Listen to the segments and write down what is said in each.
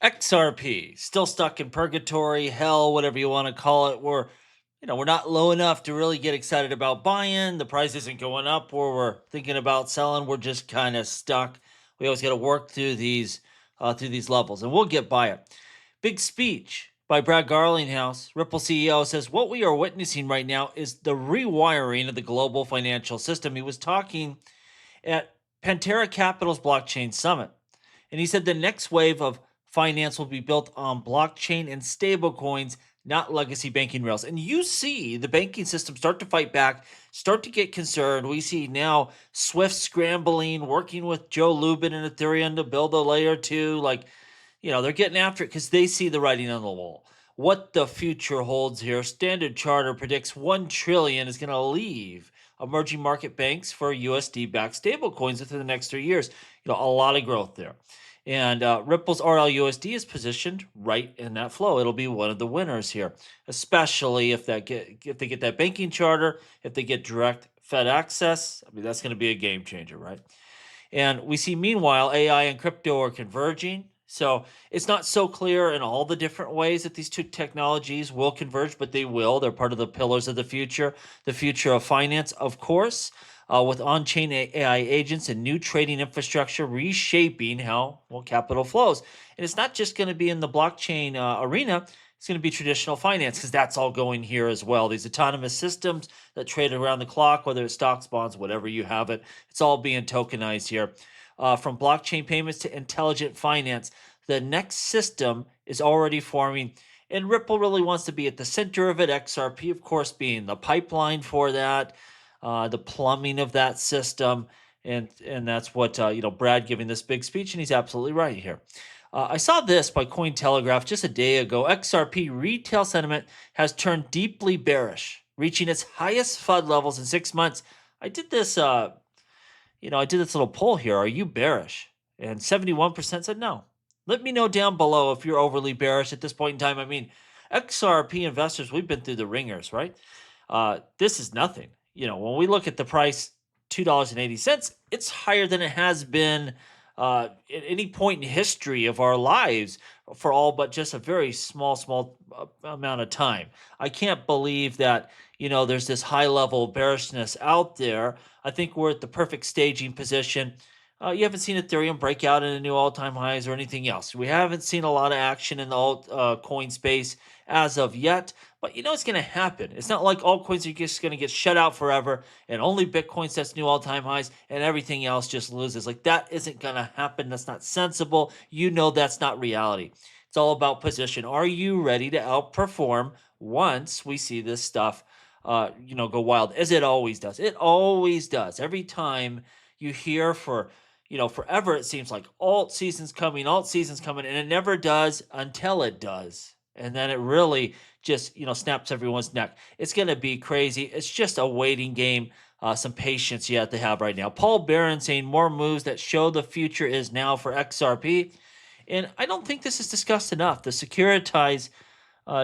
XRP, still stuck in purgatory, hell, whatever you want to call it. We're not low enough to really get excited about buying. The price isn't going up where we're thinking about selling. We're just kind of stuck. We always got to work through these levels, and we'll get by it. Big speech by Brad Garlinghouse, Ripple CEO, says what we are witnessing right now is the rewiring of the global financial system. He was talking at Pantera Capital's blockchain summit. And he said the next wave of finance will be built on blockchain and stablecoins, not legacy banking rails. And you see the banking system start to fight back, start to get concerned. We see now Swift scrambling, working with Joe Lubin and Ethereum to build a layer two. They're getting after it because they see the writing on the wall. What the future holds here. Standard Charter predicts 1 trillion is going to leave emerging market banks for USD-backed stablecoins within the next 3 years. A lot of growth there. And Ripple's RLUSD is positioned right in that flow. It'll be one of the winners here, especially if they get that banking charter, if they get direct Fed access. I mean, that's going to be a game changer, right? And we see, meanwhile, AI and crypto are converging. So it's not so clear in all the different ways that these two technologies will converge, but they will. They're part of the pillars of the future of finance, of course, with on-chain AI agents and new trading infrastructure reshaping how capital flows. And it's not just going to be in the blockchain arena. It's going to be traditional finance because that's all going here as well. These autonomous systems that trade around the clock, whether it's stocks, bonds, whatever you have it, it's all being tokenized here. From blockchain payments to intelligent finance, the next system is already forming, and Ripple really wants to be at the center of it. XRP, of course, being the pipeline for that, the plumbing of that system, and that's what Brad giving this big speech, and he's absolutely right here. I saw this by Cointelegraph just a day ago. XRP retail sentiment has turned deeply bearish, reaching its highest FUD levels in 6 months. I did this little poll here. Are you bearish? And 71% said no. Let me know down below if you're overly bearish at this point in time. I mean, XRP investors, we've been through the ringers, right? This is nothing. When we look at the price, $2.80, it's higher than it has been at any point in history of our lives for all but just a very small amount of time. I can't believe that, there's this high level of bearishness out there. I think we're at the perfect staging position. You haven't seen Ethereum break out into new all-time highs or anything else. We haven't seen a lot of action in the altcoin space as of yet, but it's going to happen. It's not like altcoins are just going to get shut out forever and only Bitcoin sets new all-time highs and everything else just loses. Like, that isn't going to happen. That's not sensible. That's not reality. It's all about position. Are you ready to outperform once we see this stuff go wild, as it always does? It always does. Every time you hear forever, it seems like alt season's coming, and it never does until it does. And then it really just, snaps everyone's neck. It's going to be crazy. It's just a waiting game. Some patience you have to have right now. Paul Barron saying more moves that show the future is now for XRP. And I don't think this is discussed enough. The securitized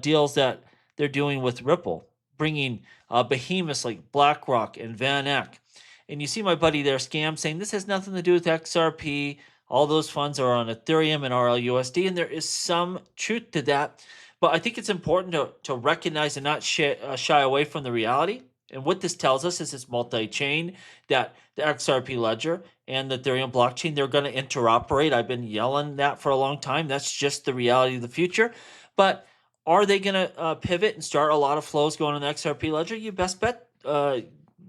deals that they're doing with Ripple, bringing behemoths like BlackRock and Van Eck. And you see my buddy there, Scam, saying this has nothing to do with XRP. All those funds are on Ethereum and RLUSD, and there is some truth to that. But I think it's important to recognize and not shy away from the reality. And what this tells us is it's multi-chain, that the XRP ledger and the Ethereum blockchain, they're going to interoperate. I've been yelling that for a long time. That's just the reality of the future. But are they going to pivot and start a lot of flows going on the XRP ledger? You best bet,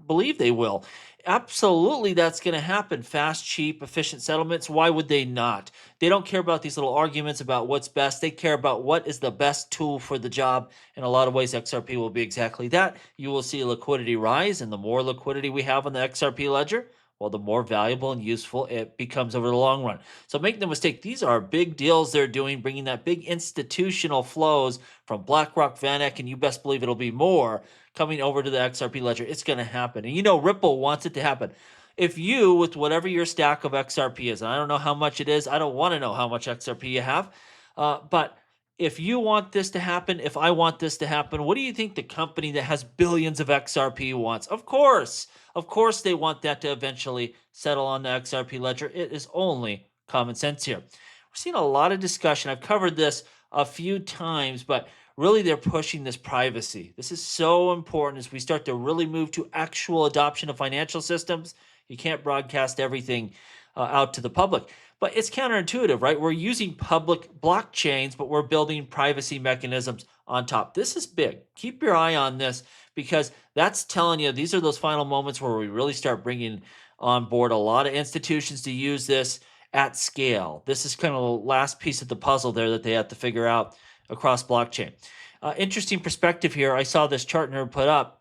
believe they will. Absolutely, that's going to happen. Fast, cheap, efficient settlements. Why would they not? They don't care about these little arguments about what's best. They care about what is the best tool for the job. In a lot of ways, XRP will be exactly that. You will see liquidity rise, and the more liquidity we have on the XRP ledger, well, the more valuable and useful it becomes over the long run. So make no mistake, these are big deals they're doing, bringing that big institutional flows from BlackRock, Van Eck, and you best believe it'll be more coming over to the XRP ledger. It's going to happen. And Ripple wants it to happen. If you, with whatever your stack of XRP is, and I don't know how much it is, I don't want to know how much XRP you have, but if you want this to happen, if I want this to happen, what do you think the company that has billions of XRP wants? Of course they want that to eventually settle on the XRP ledger. It is only common sense here. We're seeing a lot of discussion. I've covered this a few times, but really they're pushing this privacy. This is so important as we start to really move to actual adoption of financial systems. You can't broadcast everything out to the public. But it's counterintuitive, right? We're using public blockchains, but we're building privacy mechanisms on top. This is big. Keep your eye on this because that's telling you these are those final moments where we really start bringing on board a lot of institutions to use this at scale. This is kind of the last piece of the puzzle there that they have to figure out across blockchain. Interesting perspective here. I saw this chart nerd put up.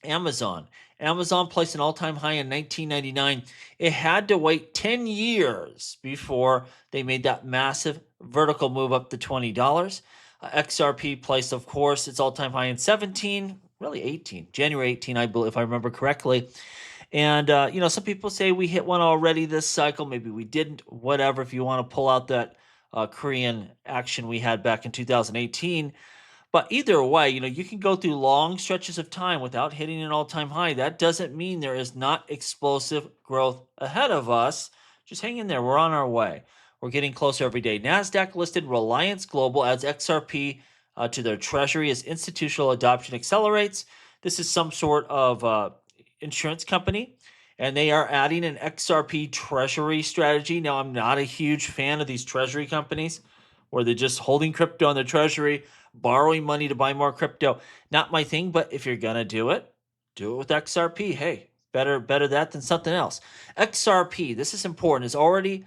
Amazon. Amazon placed an all-time high in 1999. It had to wait 10 years before they made that massive vertical move up to $20. XRP placed, of course, its all-time high in 17, really 18, January 18, I believe, if I remember correctly. And, some people say we hit one already this cycle. Maybe we didn't, whatever. If you want to pull out that Korean action we had back in 2018, but either way, you can go through long stretches of time without hitting an all-time high. That doesn't mean there is not explosive growth ahead of us. Just hang in there. We're on our way. We're getting closer every day. NASDAQ listed Reliance Global adds XRP to their treasury as institutional adoption accelerates. This is some sort of insurance company, and they are adding an XRP treasury strategy. Now, I'm not a huge fan of these treasury companies where they're just holding crypto on their treasury, borrowing money to buy more crypto. Not my thing, but if you're going to do it with XRP. Hey, better that than something else. XRP, this is important, is already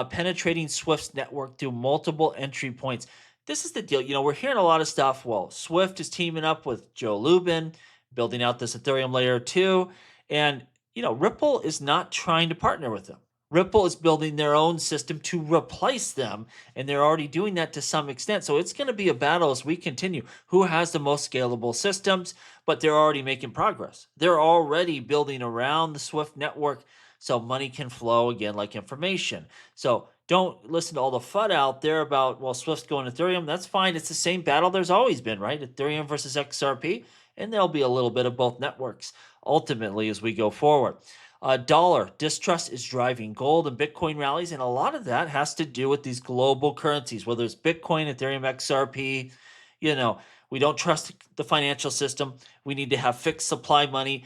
penetrating Swift's network through multiple entry points. This is the deal. We're hearing a lot of stuff. Well, Swift is teaming up with Joe Lubin, building out this Ethereum layer 2. And, Ripple is not trying to partner with them. Ripple is building their own system to replace them, and they're already doing that to some extent. So it's going to be a battle as we continue. Who has the most scalable systems? But they're already making progress. They're already building around the Swift network so money can flow again like information. So don't listen to all the FUD out there about, well, Swift's going to Ethereum. That's fine. It's the same battle there's always been, right? Ethereum versus XRP. And there'll be a little bit of both networks ultimately as we go forward. Dollar distrust is driving gold and Bitcoin rallies, and a lot of that has to do with these global currencies, whether it's Bitcoin, Ethereum, XRP. We don't trust the financial system. We need to have fixed supply money,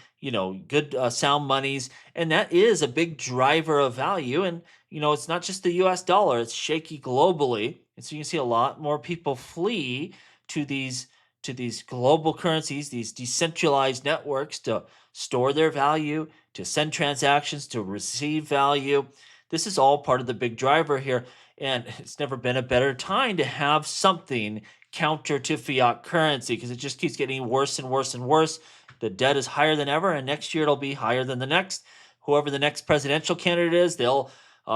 good sound monies, and that is a big driver of value. And it's not just the U.S. dollar; it's shaky globally, and so you can see a lot more people flee to these global currencies, these decentralized networks to store their value, to send transactions, to receive value. This is all part of the big driver here. And it's never been a better time to have something counter to fiat currency because it just keeps getting worse and worse and worse. The debt is higher than ever, and next year it'll be higher than the next. Whoever the next presidential candidate is, they'll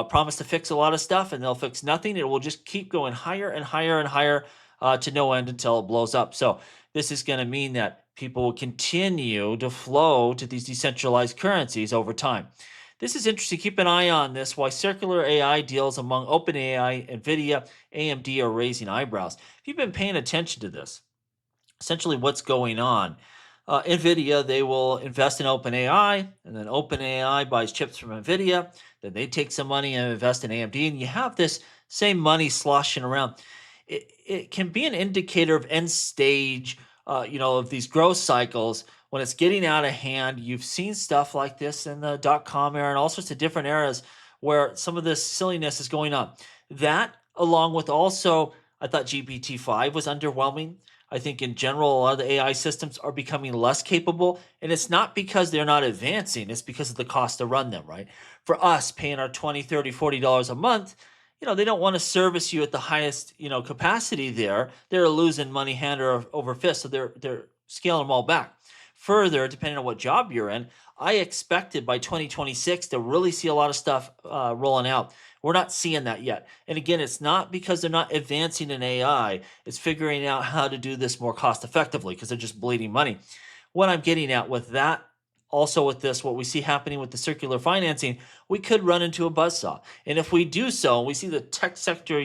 promise to fix a lot of stuff and they'll fix nothing. It will just keep going higher and higher and higher to no end until it blows up. So this is going to mean that people will continue to flow to these decentralized currencies over time. This is interesting. Keep an eye on this. Why circular AI deals among OpenAI, NVIDIA, AMD are raising eyebrows. If you've been paying attention to this, essentially what's going on, NVIDIA, they will invest in OpenAI, and then OpenAI buys chips from NVIDIA. Then they take some money and invest in AMD, and you have this same money sloshing around. It can be an indicator of end stage, of these growth cycles when it's getting out of hand. You've seen stuff like this in the .com era and all sorts of different eras where some of this silliness is going on. That, along with also, I thought GPT-5 was underwhelming. I think in general, a lot of the AI systems are becoming less capable, and it's not because they're not advancing. It's because of the cost to run them, right? For us, paying our $20, $30, $40 a month, they don't want to service you at the highest, capacity there. They're losing money hand over fist, so they're scaling them all back. Further, depending on what job you're in, I expected by 2026 to really see a lot of stuff rolling out. We're not seeing that yet. And again, it's not because they're not advancing in AI. It's figuring out how to do this more cost effectively because they're just bleeding money. What I'm getting at with that, also with this, what we see happening with the circular financing, we could run into a buzzsaw. And if we do so, we see the tech sector,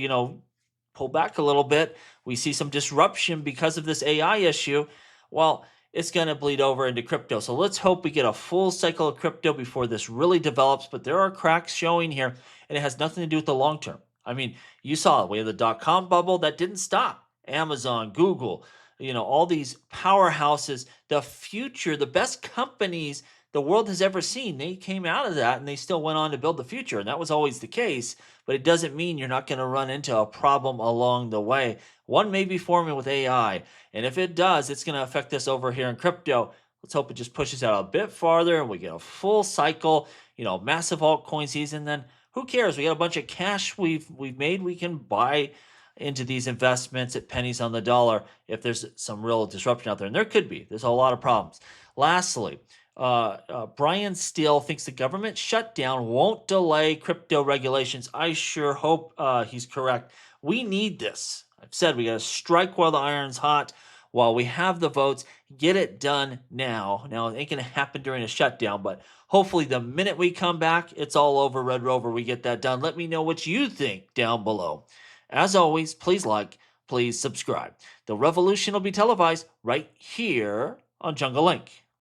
pull back a little bit. We see some disruption because of this AI issue. Well, it's going to bleed over into crypto. So let's hope we get a full cycle of crypto before this really develops. But there are cracks showing here, and it has nothing to do with the long term. I mean, you saw we had the dot-com bubble that didn't stop. Amazon, Google, all these powerhouses, the future, the best companies the world has ever seen, they came out of that and they still went on to build the future. And that was always the case, but it doesn't mean you're not going to run into a problem along the way. One may be forming with AI. And if it does, it's going to affect us over here in crypto. Let's hope it just pushes out a bit farther and we get a full cycle, massive altcoin season. Then who cares? We got a bunch of cash we've made. We can buy into these investments at pennies on the dollar if there's some real disruption out there. And there could be. There's a lot of problems. Lastly, Brian Steele thinks the government shutdown won't delay crypto regulations. I sure hope he's correct. We need this. I've said we got to strike while the iron's hot, while we have the votes. Get it done now. Now, it ain't going to happen during a shutdown, but hopefully the minute we come back, it's all over, Red Rover. We get that done. Let me know what you think down below. As always, please like, please subscribe. The revolution will be televised right here on Jungle Link.